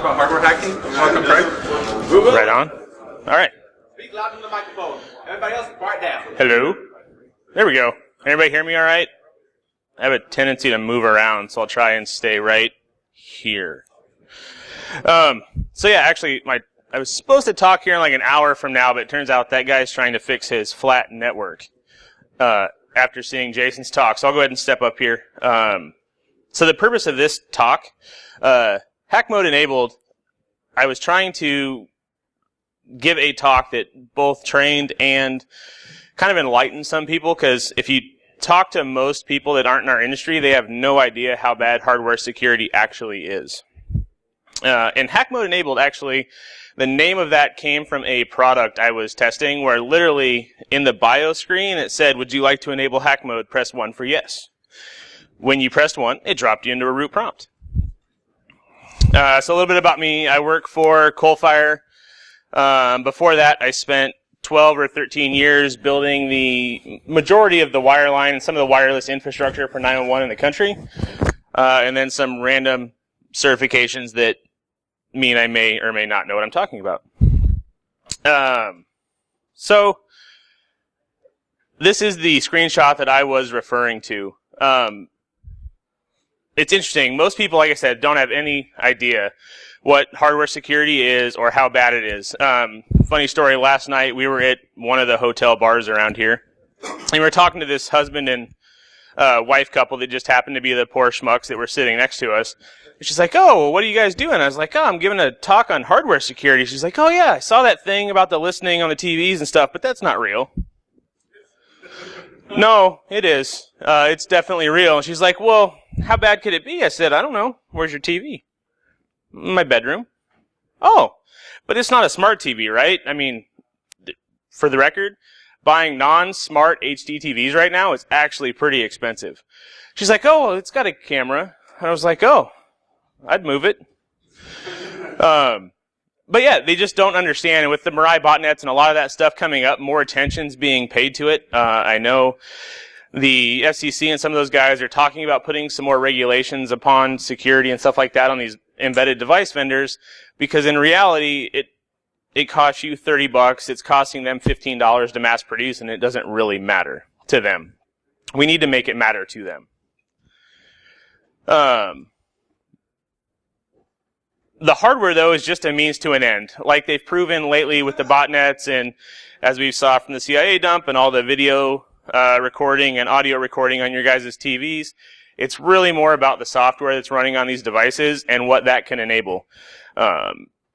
about hardware hacking. Welcome, Craig. Right on. All right. Speak loud into the microphone. Everybody else, quiet down. Hello. There we go. Everybody hear me all right? I have a tendency to move around, so I'll try and stay right here. So yeah, actually, I was supposed to talk here in like an hour from now, but it turns out that guy's trying to fix his flat network after seeing Jason's talk. So I'll go ahead and step up here. So the purpose of this talk, Hack Mode Enabled, I was trying to give a talk that both trained and kind of enlightened some people, because if you talk to most people that aren't in our industry, they have no idea how bad hardware security actually is. And Hack Mode Enabled, actually, the name of that came from a product I was testing where literally in the bio screen it said, would you like to enable hack mode? Press 1 for yes. When you pressed 1, it dropped you into a root prompt. So a little bit about me. I work for Coalfire. Before that, I spent 12 or 13 years building the majority of the wireline and some of the wireless infrastructure for 911 in the country. And then some random certifications that mean I may or may not know what I'm talking about. So this is the screenshot that I was referring to. It's interesting. Most people, like I said, don't have any idea what hardware security is or how bad it is. Funny story, last night we were at one of the hotel bars around here, and we were talking to this husband and wife couple that just happened to be the poor schmucks that were sitting next to us. And she's like, oh, well, what are you guys doing? I was like, oh, I'm giving a talk on hardware security. She's like, oh, yeah, I saw that thing about the listening on the TVs and stuff, but that's not real. No, it is. It's definitely real. And she's like, well, how bad could it be? I said, I don't know. Where's your TV? My bedroom. Oh, but it's not a smart TV, right? I mean, for the record, buying non-smart HD TVs right now is actually pretty expensive. She's like, oh, it's got a camera. I was like, oh, I'd move it. But yeah, they just don't understand. And with the Mirai botnets and a lot of that stuff coming up, more attention's being paid to it. I know the FCC and some of those guys are talking about putting some more regulations upon security and stuff like that on these embedded device vendors, because in reality, it costs you $30. It's costing them $15 to mass produce, and it doesn't really matter to them. We need to make it matter to them. The hardware, though, is just a means to an end. Like they've proven lately with the botnets, and as we saw from the CIA dump and all the video recording and audio recording on your guys' TVs, it's really more about the software that's running on these devices and what that can enable.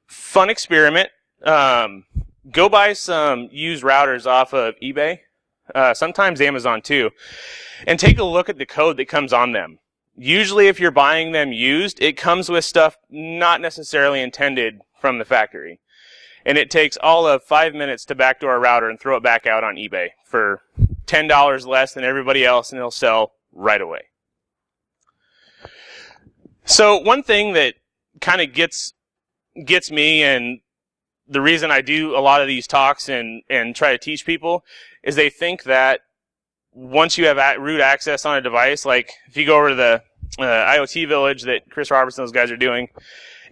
Fun experiment. Go buy some used routers off of eBay, sometimes Amazon too, and take a look at the code that comes on them. Usually if you're buying them used, it comes with stuff not necessarily intended from the factory. And it takes all of 5 minutes to backdoor a router and throw it back out on eBay for $10 less than everybody else, and it'll sell right away. So one thing that kind of gets me, and the reason I do a lot of these talks and try to teach people, is they think that once you have root access on a device, like if you go over to the IoT Village that Chris Robertson and those guys are doing,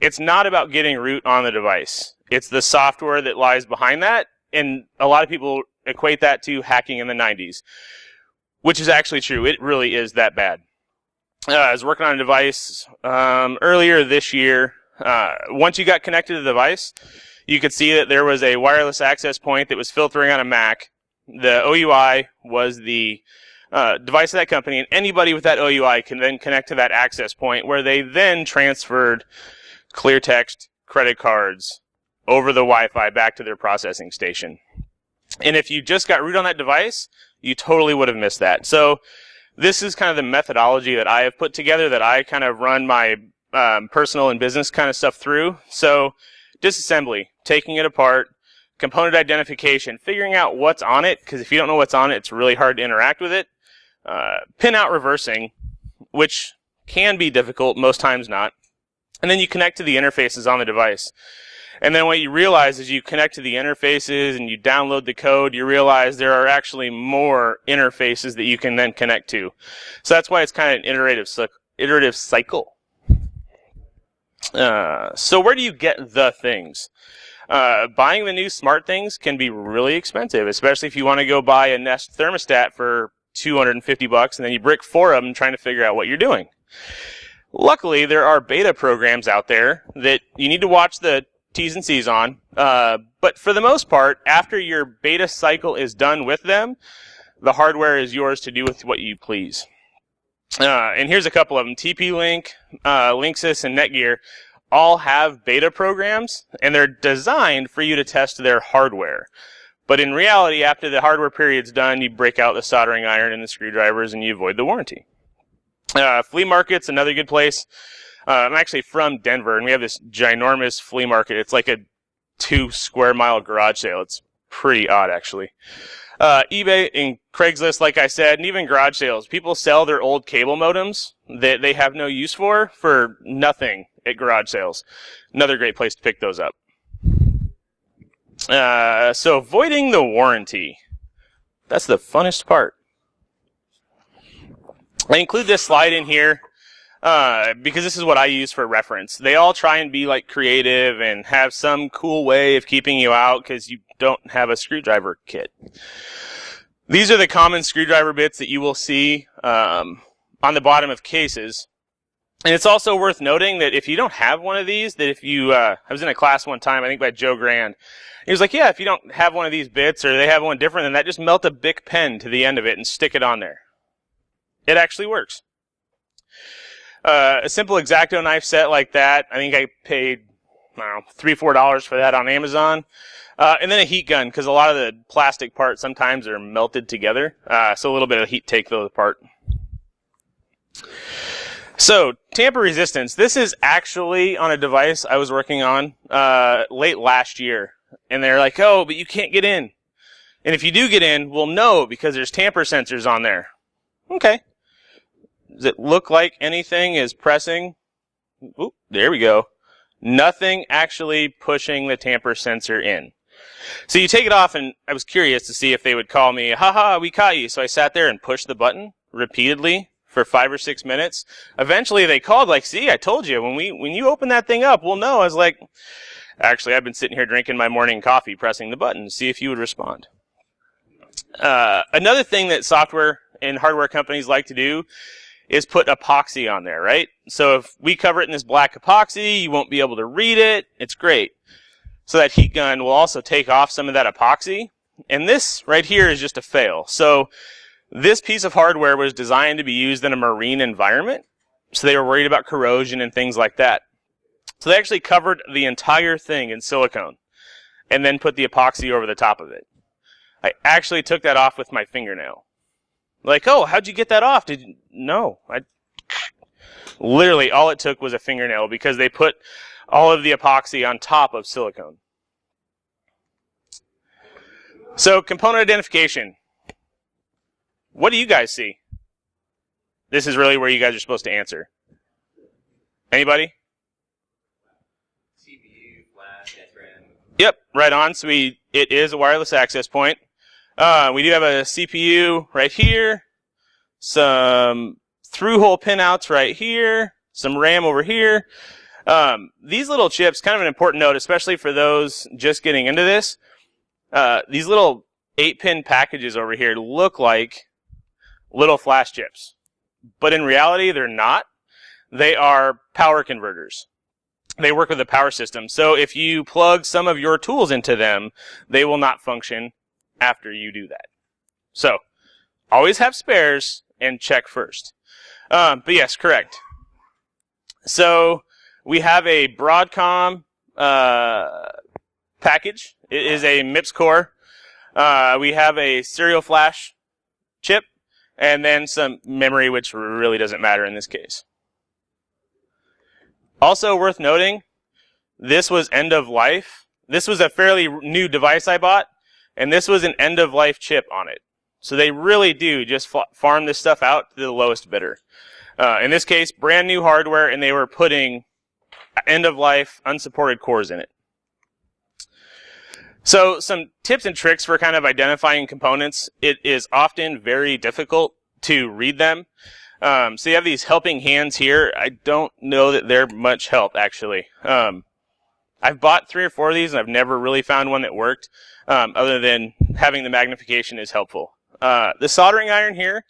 it's not about getting root on the device. It's the software that lies behind that, and a lot of people equate that to hacking in the 90s, which is actually true. It really is that bad. I was working on a device earlier this year. Once you got connected to the device, you could see that there was a wireless access point that was filtering on a Mac. The OUI was the device of that company, and anybody with that OUI can then connect to that access point, where they then transferred clear text, credit cards, over the Wi-Fi back to their processing station. And if you just got root on that device, you totally would have missed that. So this is kind of the methodology that I have put together, that I kind of run my personal and business kind of stuff through. So disassembly, taking it apart, component identification, figuring out what's on it, because if you don't know what's on it, it's really hard to interact with it. Pinout reversing, which can be difficult, most times not. And then you connect to the interfaces on the device. And then what you realize is you connect to the interfaces and you download the code, you realize there are actually more interfaces that you can then connect to. So that's why it's kind of an iterative cycle. So where do you get the things? Buying the new smart things can be really expensive, especially if you want to go buy a Nest thermostat for $250 and then you brick 4 of them trying to figure out what you're doing. Luckily, there are beta programs out there that you need to watch the T's and C's on. But for the most part, after your beta cycle is done with them, the hardware is yours to do with what you please. And here's a couple of them. TP-Link, Linksys, and Netgear all have beta programs, and they're designed for you to test their hardware. But in reality, after the hardware period's done, you break out the soldering iron and the screwdrivers, and you avoid the warranty. Flea market's another good place. I'm actually from Denver, and we have this ginormous flea market. It's like a 2 square mile garage sale. It's pretty odd, actually. eBay and Craigslist, like I said, and even garage sales. People sell their old cable modems that they have no use for nothing at garage sales. Another great place to pick those up. So avoiding the warranty. That's the funnest part. I include this slide in here because this is what I use for reference. They all try and be like creative and have some cool way of keeping you out because you don't have a screwdriver kit. These are the common screwdriver bits that you will see on the bottom of cases. And it's also worth noting that if you don't have one of these, that if you, I was in a class one time, I think by Joe Grand. He was like, yeah, if you don't have one of these bits or they have one different than that, just melt a Bic pen to the end of it and stick it on there. It actually works. A simple X-Acto knife set like that, I think I paid, I don't know, $3, $4 for that on Amazon. And then a heat gun, because a lot of the plastic parts sometimes are melted together. So a little bit of heat take those apart. So, tamper resistance. This is actually on a device I was working on late last year. And they're like, oh, but you can't get in. And if you do get in, we'll know because there's tamper sensors on there. Okay. Does it look like anything is pressing? Oop, there we go. Nothing actually pushing the tamper sensor in. So you take it off, and I was curious to see if they would call me, haha, we caught you. So I sat there and pushed the button repeatedly for 5 or 6 minutes. Eventually they called like, see, I told you, when you open that thing up, we'll know. I was like, actually, I've been sitting here drinking my morning coffee, pressing the button to see if you would respond. Another thing that software and hardware companies like to do is put epoxy on there, right? So if we cover it in this black epoxy, you won't be able to read it. It's great. So that heat gun will also take off some of that epoxy. And this right here is just a fail. So this piece of hardware was designed to be used in a marine environment. So they were worried about corrosion and things like that. So they actually covered the entire thing in silicone and then put the epoxy over the top of it. I actually took that off with my fingernail. Like, oh, how'd you get that off? No. Literally, all it took was a fingernail because they put all of the epoxy on top of silicone. So, component identification. What do you guys see? This is really where you guys are supposed to answer. Anybody? CPU, flash, SRAM. Yep, right on. So it is a wireless access point. We do have a CPU right here, some through-hole pinouts right here, some RAM over here. These little chips, kind of an important note, especially for those just getting into this. These little 8-pin packages over here look like little flash chips, but in reality, they're not. They are power converters. They work with a power system. So if you plug some of your tools into them, they will not function after you do that. So, always have spares and check first. But yes, correct. So, we have a Broadcom package. It is a MIPS core. We have a serial flash chip, and then some memory, which really doesn't matter in this case. Also worth noting, this was end of life. This was a fairly new device I bought. And this was an end-of-life chip on it. So they really do just farm this stuff out to the lowest bidder. In this case, brand new hardware, and they were putting end-of-life unsupported cores in it. So some tips and tricks for kind of identifying components. It is often very difficult to read them. So you have these helping hands here. I don't know that they're much help, actually. I've bought 3 or 4 of these, and I've never really found one that worked, other than having the magnification is helpful. The soldering iron here,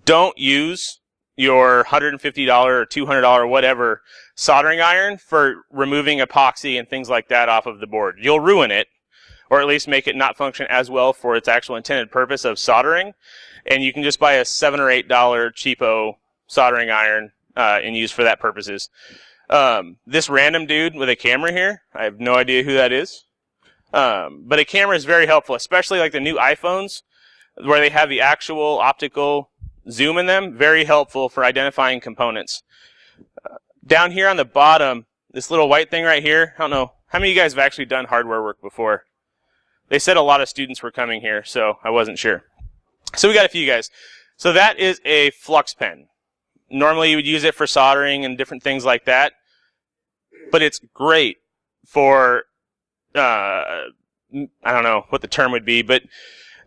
don't use your $150 or $200 whatever soldering iron for removing epoxy and things like that off of the board. You'll ruin it, or at least make it not function as well for its actual intended purpose of soldering. And you can just buy a $7 or $8 cheapo soldering iron and use for that purposes. This random dude with a camera here, I have no idea who that is. But a camera is very helpful, especially like the new iPhones, where they have the actual optical zoom in them. Very helpful for identifying components. Down here on the bottom, this little white thing right here, I don't know, how many of you guys have actually done hardware work before? They said a lot of students were coming here, so I wasn't sure. So we got a few guys. So that is a flux pen. Normally you would use it for soldering and different things like that, but it's great for, I don't know what the term would be, but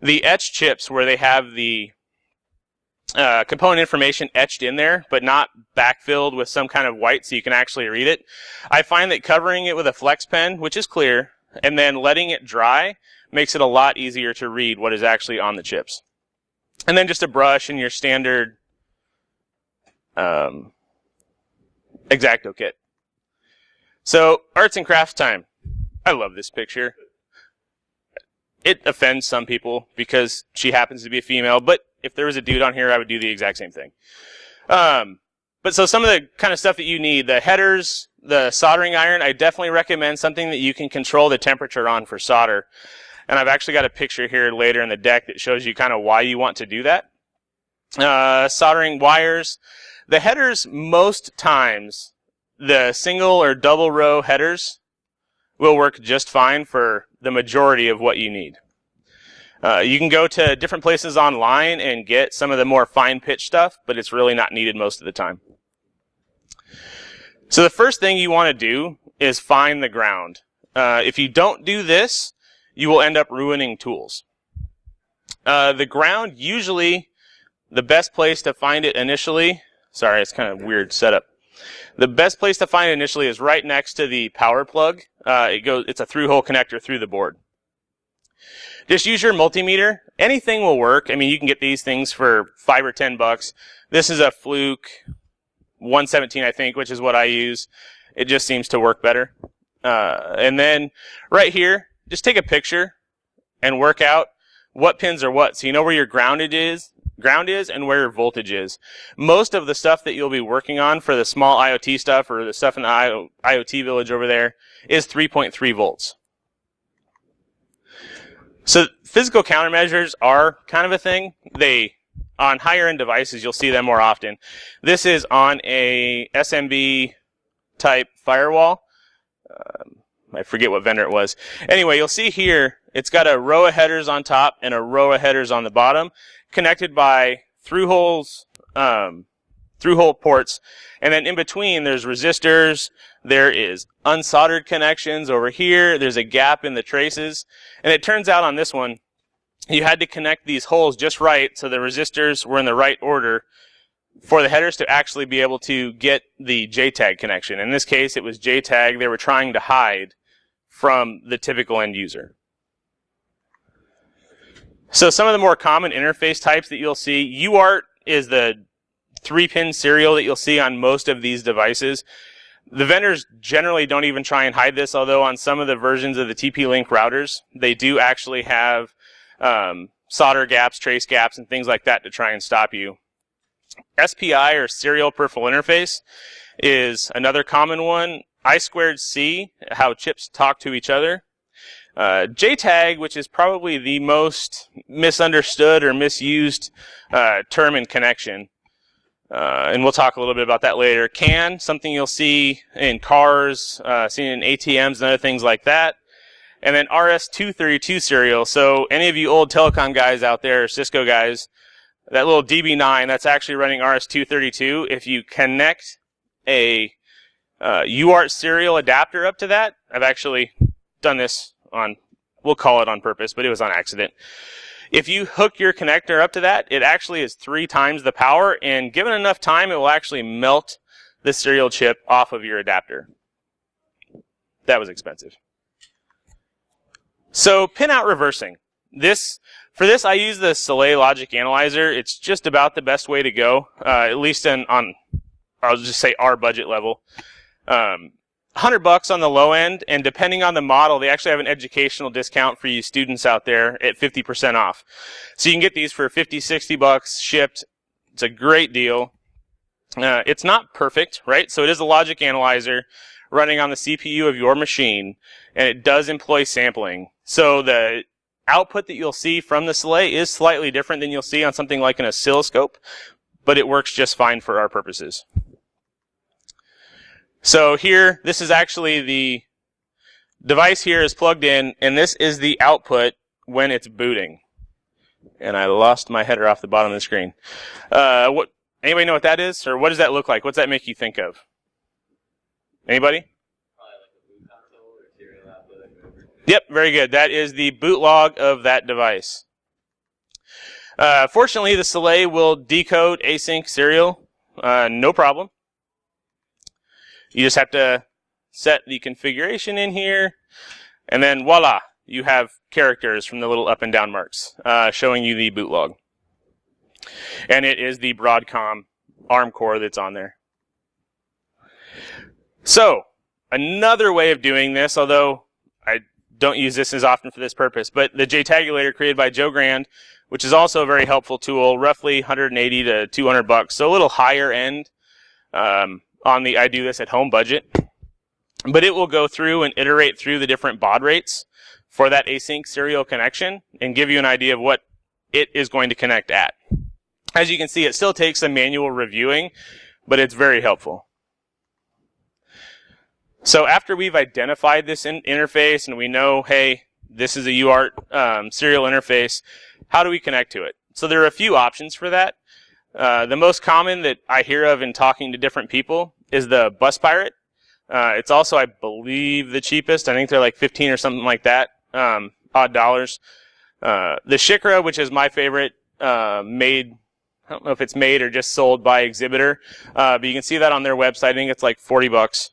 the etch chips where they have the component information etched in there, but not backfilled with some kind of white so you can actually read it. I find that covering it with a flex pen, which is clear, and then letting it dry makes it a lot easier to read what is actually on the chips. And then just a brush and your standard X-Acto kit. So, arts and crafts time. I love this picture. It offends some people because she happens to be a female, but if there was a dude on here, I would do the exact same thing. But so some of the kind of stuff that you need, the headers, the soldering iron, I definitely recommend something that you can control the temperature on for solder. And I've actually got a picture here later in the deck that shows you kind of why you want to do that. Soldering wires. The headers, most times, the single or double row headers will work just fine for the majority of what you need. You can go to different places online and get some of the more fine pitch stuff, but it's really not needed most of the time. So the first thing you want to do is find the ground. If you don't do this, you will end up ruining tools. The ground, usually the best place to find it initially, sorry, it's kind of weird setup. The best place to find it initially is right next to the power plug. It's a through-hole connector through the board. Just use your multimeter. Anything will work. I mean, you can get these things for $5 or $10. This is a Fluke 117, I think, which is what I use. It just seems to work better. And then right here, just take a picture and work out what pins are what, so you know where your ground is and where your voltage is. Most of the stuff that you'll be working on for the small IoT stuff or the stuff in the IoT village over there is 3.3 volts. So physical countermeasures are kind of a thing. On higher end devices, you'll see them more often. This is on a SMB type firewall. I forget what vendor it was. Anyway, you'll see here, it's got a row of headers on top and a row of headers on the bottom, connected by through-hole ports. And then in between, there's resistors. There is unsoldered connections over here. There's a gap in the traces. And it turns out on this one, you had to connect these holes just right so the resistors were in the right order for the headers to actually be able to get the JTAG connection. In this case, it was JTAG they were trying to hide from the typical end user. So some of the more common interface types that you'll see, UART is the 3-pin serial that you'll see on most of these devices. The vendors generally don't even try and hide this, although on some of the versions of the TP-Link routers, they do actually have solder gaps, trace gaps, and things like that to try and stop you. SPI, or serial peripheral interface, is another common one. I2C, how chips talk to each other. JTAG, which is probably the most misunderstood or misused term in connection. And we'll talk a little bit about that later. CAN, something you'll see in cars, seen in ATMs and other things like that. And then RS-232 serial. So any of you old telecom guys out there, Cisco guys, that little DB9, that's actually running RS-232. If you connect a UART serial adapter up to that, I've actually done this on, we'll call it on purpose, but it was on accident. If you hook your connector up to that, it actually is 3 times the power, and given enough time, it will actually melt the serial chip off of your adapter. That was expensive. So pinout reversing. For this, I use the Soleil Logic Analyzer. It's just about the best way to go, at least on I'll just say our budget level. $100 on the low end, and depending on the model, they actually have an educational discount for you students out there at 50% off. So you can get these for $50, $60 shipped. It's a great deal. It's not perfect, right? So it is a logic analyzer running on the CPU of your machine, and it does employ sampling. So the output that you'll see from the Soleil is slightly different than you'll see on something like an oscilloscope, but it works just fine for our purposes. So here, this is actually the device here is plugged in, and this is the output when it's booting. And I lost my header off the bottom of the screen. Anybody know what that is? Or what does that look like? What's that make you think of? Anybody? Probably like a boot console or serial output. Yep, very good. That is the boot log of that device. Fortunately, the Soleil will decode async serial, no problem. You just have to set the configuration in here, and then voila, you have characters from the little up and down marks showing you the boot log. And it is the Broadcom ARM core that's on there. So, another way of doing this, although I don't use this as often for this purpose, but the JTagulator created by Joe Grand, which is also a very helpful tool, roughly $180 to $200, so a little higher end on the I do this at home budget. But it will go through and iterate through the different baud rates for that async serial connection and give you an idea of what it is going to connect at. As you can see, it still takes some manual reviewing, but it's very helpful. So after we've identified this interface and we know, hey, this is a UART serial interface, how do we connect to it? So there are a few options for that. The most common that I hear of in talking to different people is the Bus Pirate. It's also, I believe, the cheapest. I think they're like 15 or something like that, odd dollars. The Shikra, which is my favorite, I don't know if it's made or just sold by Exhibitor, but you can see that on their website. I think it's like $40.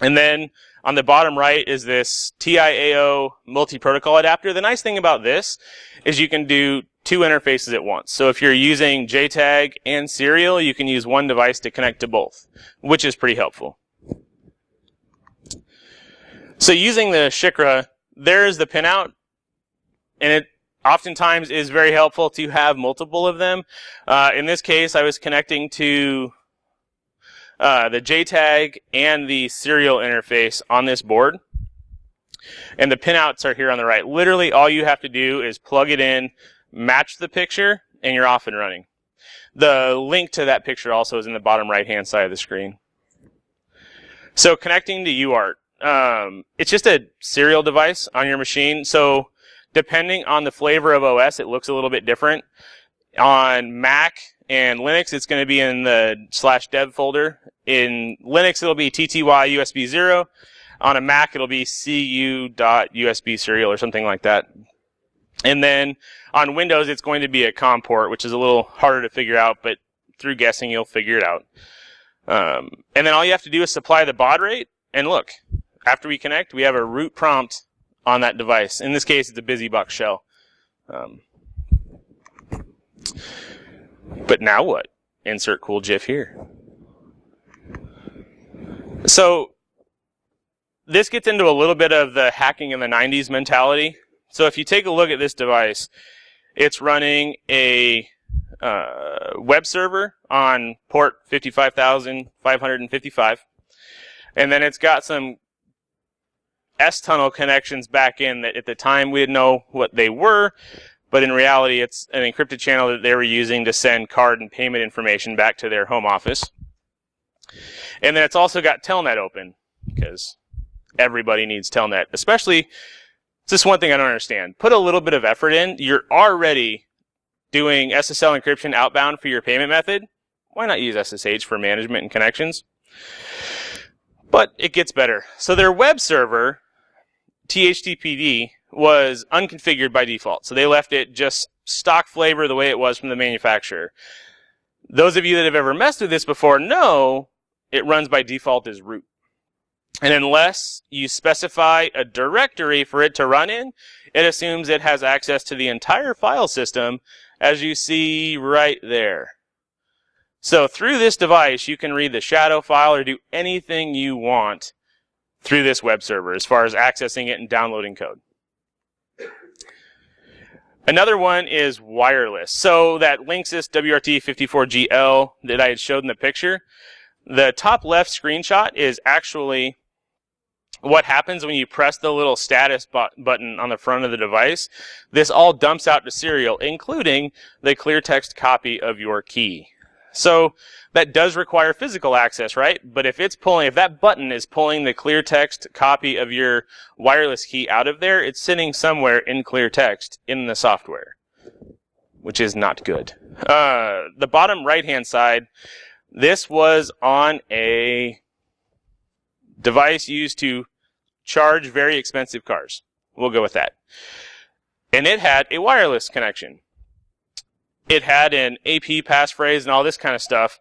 And then on the bottom right is this TIAO multi-protocol adapter. The nice thing about this is you can do 2 interfaces at once. So if you're using JTAG and serial, you can use one device to connect to both, which is pretty helpful. So using the Shikra, there's the pinout, and it oftentimes is very helpful to have multiple of them. In this case, I was connecting to the JTAG and the serial interface on this board. And the pinouts are here on the right. Literally, all you have to do is plug it in, match the picture, and you're off and running. The link to that picture also is in the bottom right-hand side of the screen. So connecting to UART. It's just a serial device on your machine. So depending on the flavor of OS, it looks a little bit different. On Mac and Linux, it's going to be in the /dev folder. In Linux, it'll be TTY USB 0. On a Mac, it'll be cu.usb serial or something like that. And then on Windows, it's going to be a COM port, which is a little harder to figure out, but through guessing, you'll figure it out. And then all you have to do is supply the baud rate. And look, after we connect, we have a root prompt on that device. In this case, it's a BusyBox shell. But now what? Insert cool GIF here. So this gets into a little bit of the hacking in the 90s mentality. So if you take a look at this device, it's running a web server on port 55,555. And then it's got some S-tunnel connections back in that at the time we didn't know what they were, but in reality it's an encrypted channel that they were using to send card and payment information back to their home office. And then it's also got Telnet open, because everybody needs Telnet. Especially, it's just one thing I don't understand. Put a little bit of effort in. You're already doing SSL encryption outbound for your payment method. Why not use SSH for management and connections? But it gets better. So their web server, THTPD, was unconfigured by default. So they left it just stock flavor the way it was from the manufacturer. Those of you that have ever messed with this before know it runs by default as root. And unless you specify a directory for it to run in, it assumes it has access to the entire file system, as you see right there. So through this device, you can read the shadow file or do anything you want through this web server as far as accessing it and downloading code. Another one is wireless. So that Linksys WRT54GL that I had showed in the picture, the top left screenshot is actually what happens when you press the little status button on the front of the device. This all dumps out to serial, including the clear text copy of your key. So that does require physical access, right? But if that button is pulling the clear text copy of your wireless key out of there, it's sitting somewhere in clear text in the software, which is not good. The bottom right-hand side, this was on a device used to charge very expensive cars. We'll go with that. And it had a wireless connection. It had an AP passphrase and all this kind of stuff,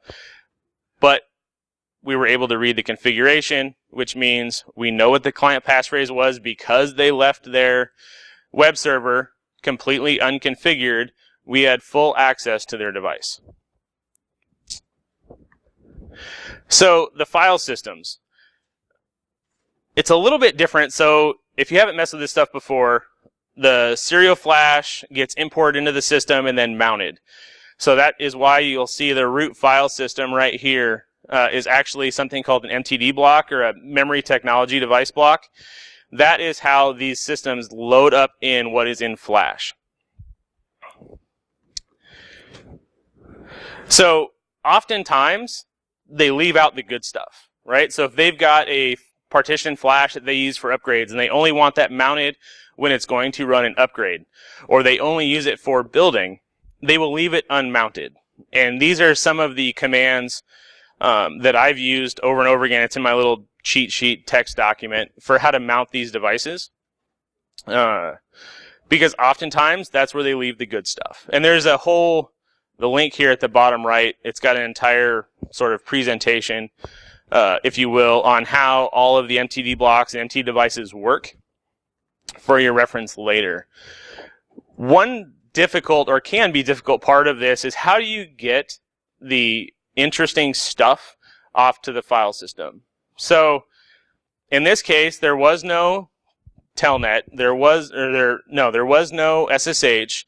but we were able to read the configuration, which means we know what the client passphrase was because they left their web server completely unconfigured. We had full access to their device. So the file systems. It's a little bit different. So if you haven't messed with this stuff before, the serial flash gets imported into the system and then mounted. So that is why you'll see the root file system right here is actually something called an MTD block, or a memory technology device block. That is how these systems load up in what is in flash. So oftentimes they leave out the good stuff, right? So if they've got a partition flash that they use for upgrades and they only want that mounted when it's going to run an upgrade, or they only use it for building, they will leave it unmounted. And these are some of the commands that I've used over and over again. It's in my little cheat sheet text document for how to mount these devices. Because oftentimes that's where they leave the good stuff. And there's the link here at the bottom right. It's got an entire sort of presentation, if you will, on how all of the MTD blocks and MTD devices work for your reference later. One difficult, or can be difficult, part of this is how do you get the interesting stuff off to the file system? So in this case, there was no telnet, there was no SSH.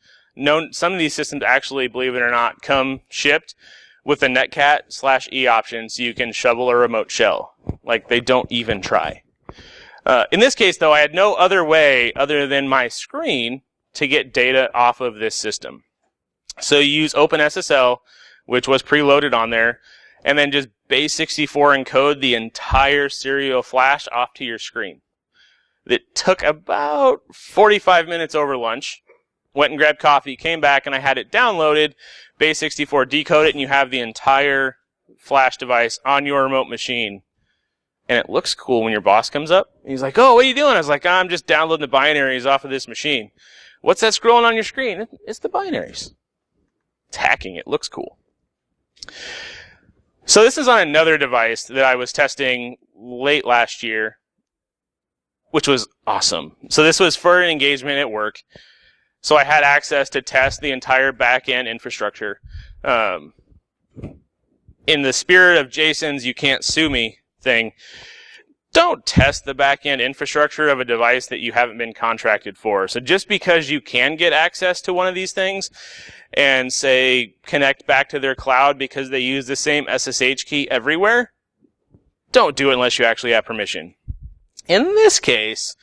Some of these systems actually, believe it or not, come shipped with a netcat/e option, so you can shovel a remote shell. Like, they don't even try. In this case, though, I had no other way other than my screen to get data off of this system. So you use OpenSSL, which was preloaded on there, and then just base64 encode the entire serial flash off to your screen. It took about 45 minutes over lunch. Went and grabbed coffee, came back, and I had it downloaded, base64 decode it, and you have the entire flash device on your remote machine. And it looks cool when your boss comes up. He's like, "Oh, what are you doing?" I was like, "I'm just downloading the binaries off of this machine." "What's that scrolling on your screen?" "It's the binaries." It's hacking. It looks cool. So this is on another device that I was testing late last year, which was awesome. So this was for an engagement at work. So I had access to test the entire back-end infrastructure. In the spirit of Jason's "you can't sue me" thing, don't test the back-end infrastructure of a device that you haven't been contracted for. So just because you can get access to one of these things and, say, connect back to their cloud because they use the same SSH key everywhere, don't do it unless you actually have permission. In this case,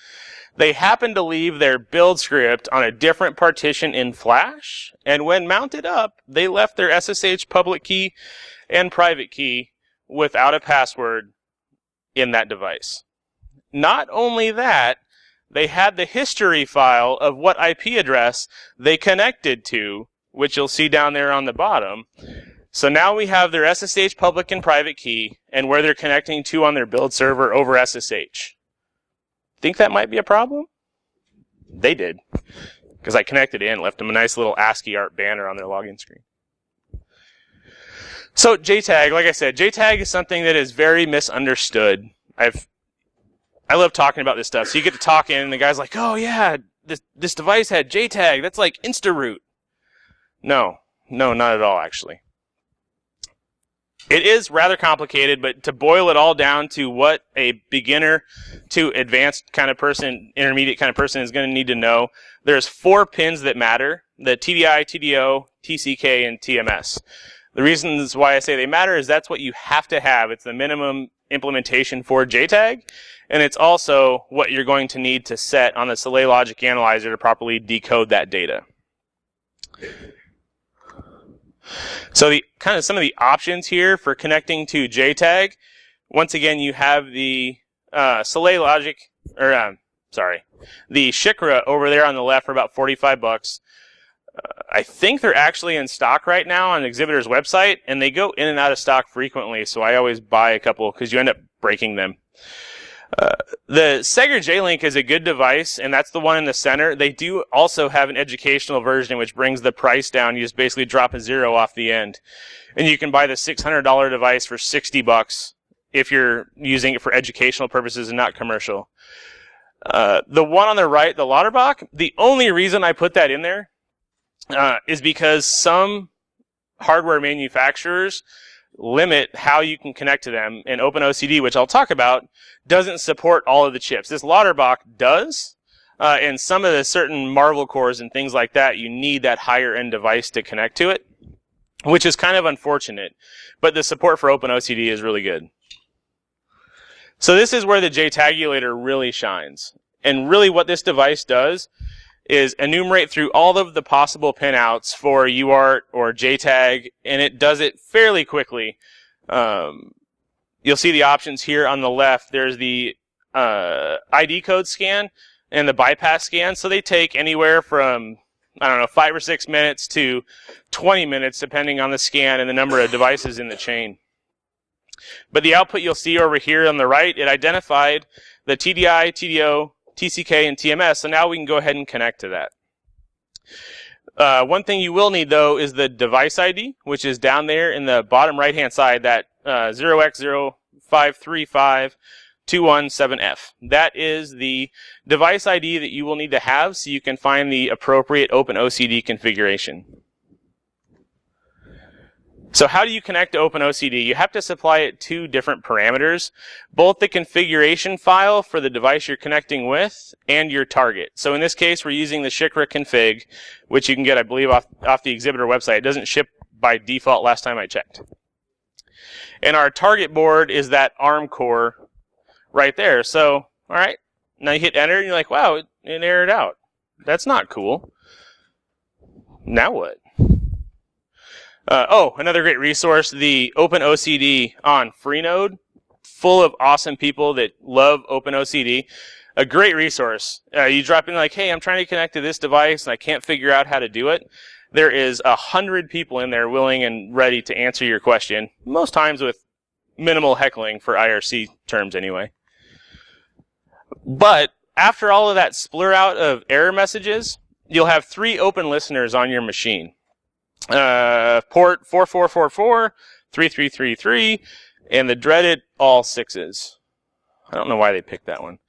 they happened to leave their build script on a different partition in Flash, and when mounted up, they left their SSH public key and private key without a password in that device. Not only that, they had the history file of what IP address they connected to, which you'll see down there on the bottom. So now we have their SSH public and private key and where they're connecting to on their build server over SSH. Think that might be a problem? They did, because I connected in, left them a nice little ASCII art banner on their login screen. So JTAG, like I said, JTAG is something that is very misunderstood. I love talking about this stuff. So you get to talk in, and the guy's like, "Oh yeah, this device had JTAG. That's like InstaRoot." No, not at all, actually. It is rather complicated, but to boil it all down to what a beginner to advanced kind of person, intermediate kind of person is going to need to know, there's 4 pins that matter: the TDI, TDO, TCK, and TMS. The reasons why I say they matter is that's what you have to have. It's the minimum implementation for JTAG, and it's also what you're going to need to set on the Soleil Logic Analyzer to properly decode that data. So some of the options here for connecting to JTAG. Once again, you have the Soleil Logic, the Shikra over there on the left for about $45. I think they're actually in stock right now on Exhibitor's website, and they go in and out of stock frequently, so I always buy a couple because you end up breaking them. The Seger J-Link is a good device, and that's the one in the center. They do also have an educational version which brings the price down. You just basically drop a 0 off the end. And you can buy the $600 device for $60 if you're using it for educational purposes and not commercial. The one on the right, the Lauterbach, the only reason I put that in there is because some hardware manufacturers limit how you can connect to them, and OpenOCD, which I'll talk about, doesn't support all of the chips. This Lauterbach does, and some of the certain Marvel cores and things like that, you need that higher end device to connect to it, which is kind of unfortunate, but the support for OpenOCD is really good. So this is where the JTagulator really shines, and really what this device does is enumerate through all of the possible pinouts for UART or JTAG, and it does it fairly quickly. You'll see the options here on the left. There's the ID code scan and the bypass scan. So they take anywhere from, 5 or 6 minutes to 20 minutes, depending on the scan and the number of devices in the chain. But the output you'll see over here on the right, it identified the TDI, TDO, TCK, and TMS, so now we can go ahead and connect to that. One thing you will need, though, is the device ID, which is down there in the bottom right-hand side, that 0x05352117F. That is the device ID that you will need to have so you can find the appropriate OpenOCD configuration. So how do you connect to OpenOCD? You have to supply it 2 different parameters, both the configuration file for the device you're connecting with and your target. So in this case, we're using the Shikra config, which you can get, I believe, off the Exhibitor website. It doesn't ship by default last time I checked. And our target board is that ARM core right there. So, all right, now you hit enter, and you're like, wow, it errored out. That's not cool. Now what? Another great resource, the OpenOCD on Freenode, full of awesome people that love OpenOCD. A great resource. You drop in like, hey, I'm trying to connect to this device and I can't figure out how to do it. There is 100 people in there willing and ready to answer your question, most times with minimal heckling for IRC terms anyway. But after all of that splur out of error messages, you'll have 3 open listeners on your machine. Port 4444, 3333, and the dreaded all 6s. I don't know why they picked that one.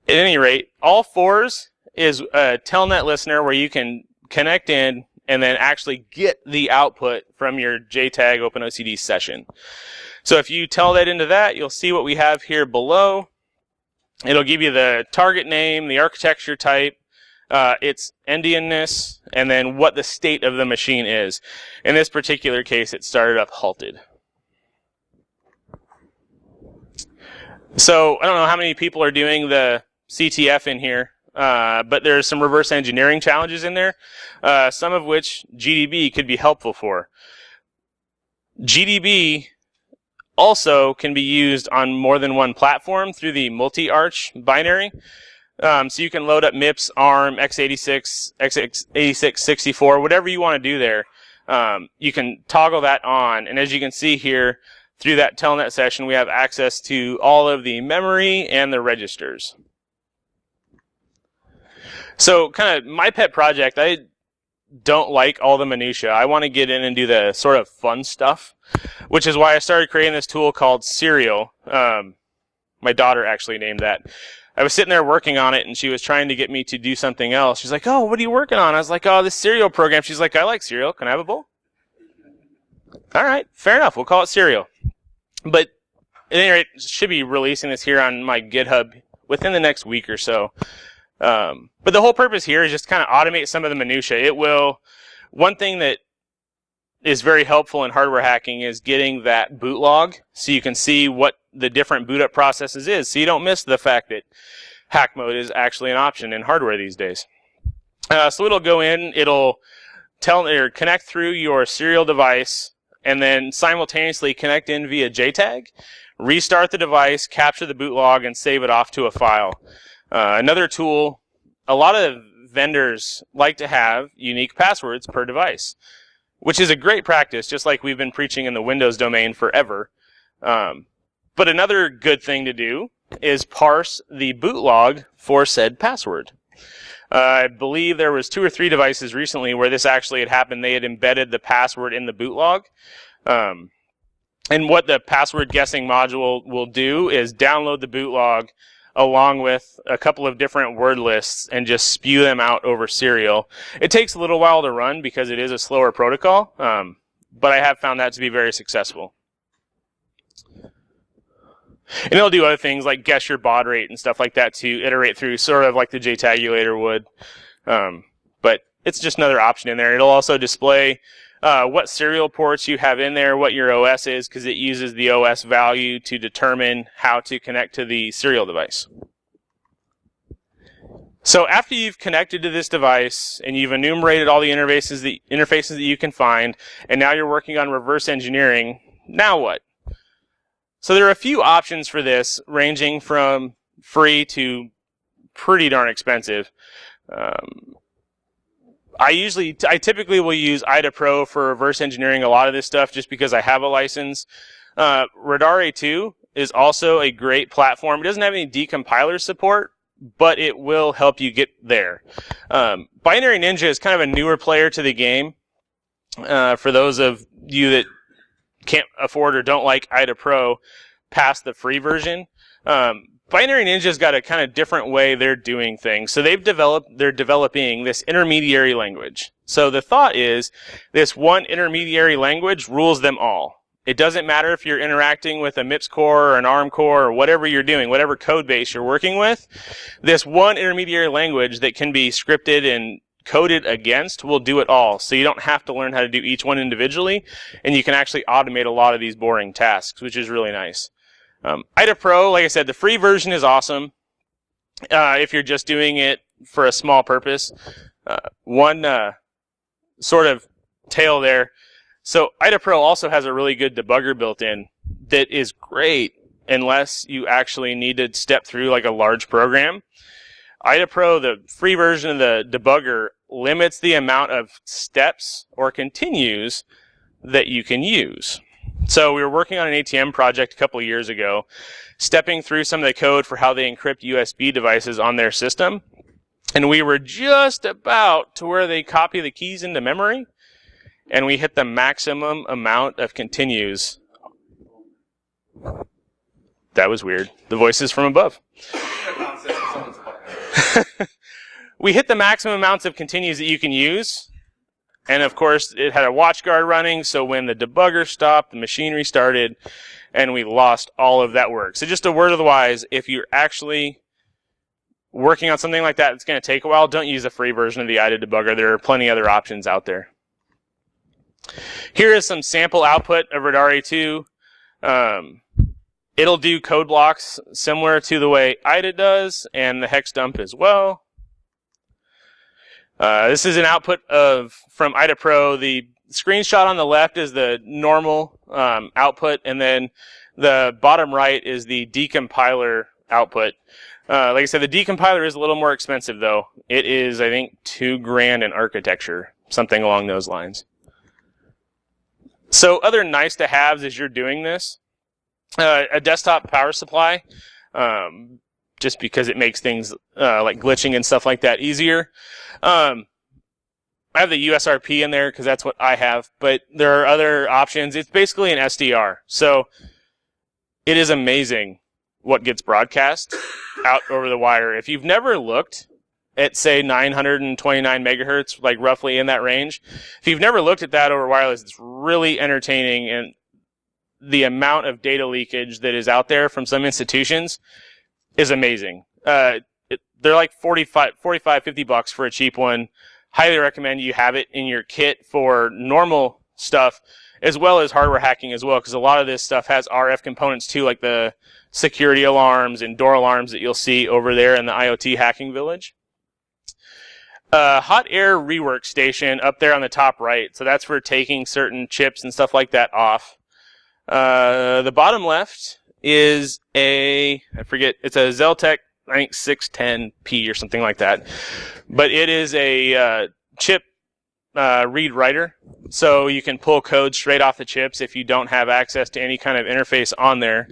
At any rate, all 4s is a telnet listener where you can connect in and then actually get the output from your JTAG OpenOCD session. So if you tell that into that, you'll see what we have here below. It'll give you the target name, the architecture type, its endianness, and then what the state of the machine is. In this particular case, it started up halted. So I don't know how many people are doing the CTF in here, but there's some reverse engineering challenges in there, some of which GDB could be helpful for. GDB also can be used on more than one platform through the multi-arch binary. So you can load up MIPS, ARM, x86, x86, 64, whatever you want to do there. You can toggle that on, and as you can see here, through that telnet session, we have access to all of the memory and the registers. So kind of my pet project, I don't like all the minutia. I want to get in and do the sort of fun stuff, which is why I started creating this tool called Serial. My daughter actually named that. I was sitting there working on it, and she was trying to get me to do something else. She's like, "Oh, what are you working on?" I was like, "Oh, this cereal program." She's like, "I like cereal. Can I have a bowl?" All right, fair enough. We'll call it Serial. But at any rate, should be releasing this here on my GitHub within the next week or so. But the whole purpose here is just kind of automate some of the minutia. It will. One thing that is very helpful in hardware hacking is getting that boot log so you can see what the different boot up processes is, so you don't miss the fact that hack mode is actually an option in hardware these days. So it'll go in, it'll tell or connect through your serial device, and then simultaneously connect in via JTAG, restart the device, capture the boot log, and save it off to a file. Another tool, a lot of vendors like to have unique passwords per device, which is a great practice, just like we've been preaching in the Windows domain forever. But another good thing to do is parse the boot log for said password. I believe there was 2 or 3 devices recently where this actually had happened. They had embedded the password in the boot log. And what the password guessing module will do is download the boot log along with a couple of different word lists and just spew them out over serial. It takes a little while to run because it is a slower protocol, but I have found that to be very successful. And it'll do other things like guess your baud rate and stuff like that to iterate through, sort of like the JTagulator would. But it's just another option in there. It'll also display what serial ports you have in there, what your OS is, because it uses the OS value to determine how to connect to the serial device. So after you've connected to this device and you've enumerated all the interfaces that you can find, and now you're working on reverse engineering, now what? So there are a few options for this, ranging from free to pretty darn expensive. I typically will use IDA Pro for reverse engineering a lot of this stuff just because I have a license. Radare 2 is also a great platform. It doesn't have any decompiler support, but it will help you get there. Binary Ninja is kind of a newer player to the game. For those of you that can't afford or don't like IDA Pro past the free version, Binary Ninja's got a kind of different way they're doing things. So they're developing this intermediary language. So the thought is this one intermediary language rules them all. It doesn't matter if you're interacting with a MIPS core or an ARM core or whatever you're doing, whatever code base you're working with, this one intermediary language that can be scripted and coded against will do it all. So you don't have to learn how to do each one individually, and you can actually automate a lot of these boring tasks, which is really nice. IDA Pro, like I said, the free version is awesome if you're just doing it for a small purpose. One sort of tail there. So IDA Pro also has a really good debugger built in that is great unless you actually need to step through like a large program. IDA Pro, the free version of the debugger, limits the amount of steps or continues that you can use. So we were working on an ATM project a couple of years ago, stepping through some of the code for how they encrypt USB devices on their system. And we were just about to where they copy the keys into memory, and we hit the maximum amount of continues. That was weird. The voices from above. We hit the maximum amounts of continues that you can use. And of course, it had a WatchGuard running, so when the debugger stopped, the machine restarted, and we lost all of that work. So just a word of the wise, if you're actually working on something like that, it's going to take a while, don't use a free version of the IDA debugger. There are plenty other options out there. Here is some sample output of Radare 2. It'll do code blocks similar to the way IDA does, and the hex dump as well. This is an output from IDA Pro. The screenshot on the left is the normal output, and then the bottom right is the decompiler output. Like I said, the decompiler is a little more expensive, though. It is, I think, $2,000 in architecture, something along those lines. So other nice to haves as you're doing this, a desktop power supply. just because it makes things like glitching and stuff like that easier. I have the USRP in there because that's what I have, but there are other options. It's basically an SDR. So it is amazing what gets broadcast out over the wire. If you've never looked at, say, 929 megahertz, like roughly in that range, if you've never looked at that over wireless, it's really entertaining. And the amount of data leakage that is out there from some institutions is amazing. They're like $50 for a cheap one. Highly recommend you have it in your kit for normal stuff, as well as hardware hacking as well, because a lot of this stuff has RF components too, like the security alarms and door alarms that you'll see over there in the IoT hacking village. Hot air rework station up there on the top right. So that's for taking certain chips and stuff like that off. The bottom left is it's a Zeltec, I think 610P or something like that. But it is a chip read writer, so you can pull code straight off the chips if you don't have access to any kind of interface on there.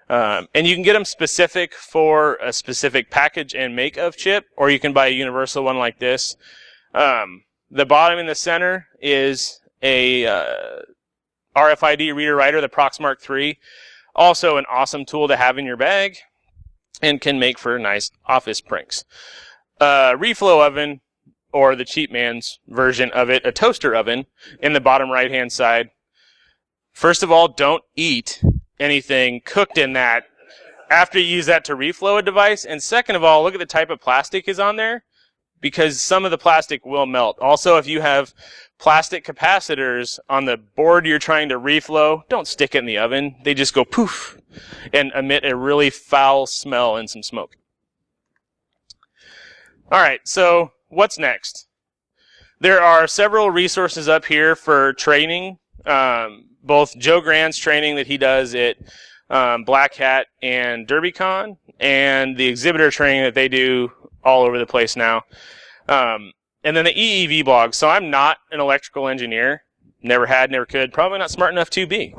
And you can get them specific for a specific package and make of chip, or you can buy a universal one like this. The bottom in the center is a RFID reader writer, the Proxmark 3. Also an awesome tool to have in your bag and can make for nice office pranks. Reflow oven, or the cheap man's version of it, a toaster oven, in the bottom right-hand side. First of all, don't eat anything cooked in that after you use that to reflow a device. And second of all, look at the type of plastic is on there, because some of the plastic will melt. Also, if you have plastic capacitors on the board you're trying to reflow, don't stick it in the oven. They just go poof and emit a really foul smell and some smoke. All right, so what's next? There are several resources up here for training, both Joe Grant's training that he does at Black Hat and DerbyCon, and the exhibitor training that they do all over the place now. And then the EEV blog. So I'm not an electrical engineer. Never had, never could. Probably not smart enough to be.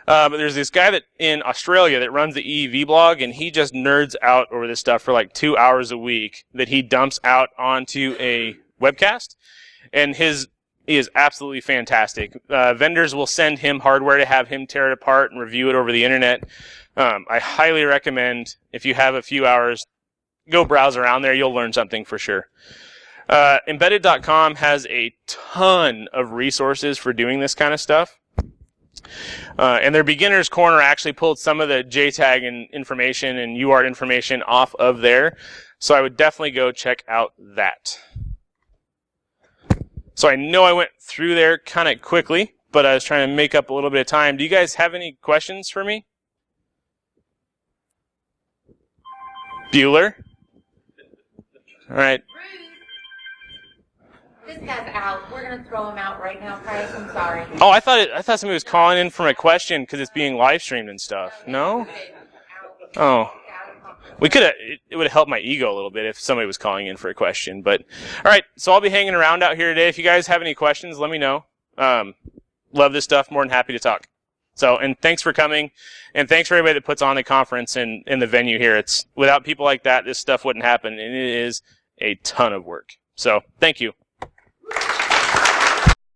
But there's this guy that in Australia that runs the EEV blog, and he just nerds out over this stuff for like 2 hours a week that he dumps out onto a webcast. And he is absolutely fantastic. Vendors will send him hardware to have him tear it apart and review it over the internet. I highly recommend, if you have a few hours, go browse around there. You'll learn something for sure. Embedded.com has a ton of resources for doing this kind of stuff. And their beginner's corner actually pulled some of the JTAG and information and UART information off of there. So I would definitely go check out that. So I know I went through there kind of quickly, but I was trying to make up a little bit of time. Do you guys have any questions for me? Bueller? All right. This guy's out. We're going to throw him out right now, Price. I'm sorry. Oh, I thought somebody was calling in from a question because it's being live streamed and stuff. No? Oh. We could have, it would have helped my ego a little bit if somebody was calling in for a question. But, all right, so I'll be hanging around out here today. If you guys have any questions, let me know. Love this stuff. More than happy to talk. So, and thanks for coming. And thanks for everybody that puts on the conference and the venue here. Without people like that, this stuff wouldn't happen. And it is a ton of work. So, thank you.